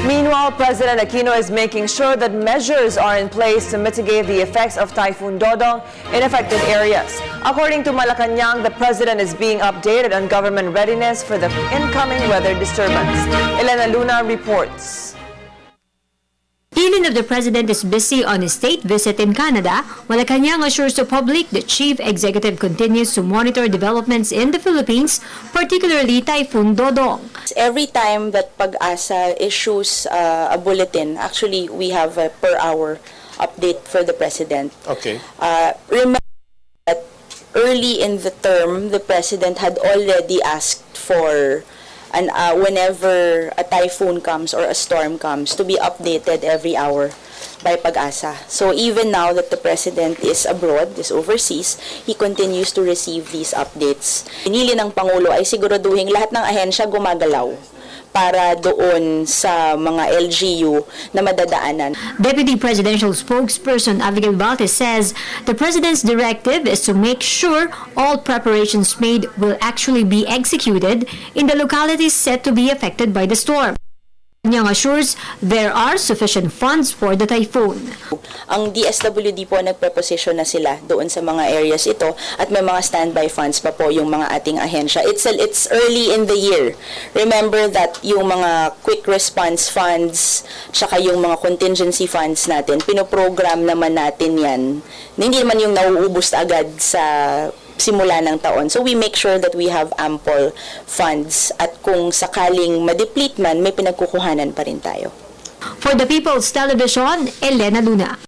Meanwhile, President Aquino is making sure that measures are in place to mitigate the effects of Typhoon Dodong in affected areas. According to Malacanang, the president is being updated on government readiness for the incoming weather disturbance. Elena Luna reports. Even if the president is busy on his state visit in Canada, Malacanang assures the public the chief executive continues to monitor developments in the Philippines, particularly Typhoon Dodong. Every time that Pag-asa issues a bulletin, actually we have a per hour update for the president. Okay. Remember that early in the term, the president had already asked for whenever a typhoon comes or a storm comes, to be updated every hour by Pag-asa. So even now that the president is abroad, is overseas, he continues to receive these updates. Pinili ng Pangulo ay siguraduhin lahat ng ahensya gumagalaw para doon sa mga LGU na madadaanan. Deputy Presidential Spokesperson Abigail Valdez says the president's directive is to make sure all preparations made will actually be executed in the localities set to be affected by the storm. Yang assures there are sufficient funds for the typhoon. Ang DSWD po nagpreposition na sila doon sa mga areas ito at may mga standby funds pa po yung mga ating ahensya. It's early in the year. Remember that yung mga quick response funds tsaka yung mga contingency funds natin, pinoprogram naman natin yan. Hindi naman yung nauubos agad sa simula ng taon. So we make sure that we have ample funds at kung sakaling ma-deplete man, may pinagkukuhanan pa rin tayo. For the People's Television, Elena Luna.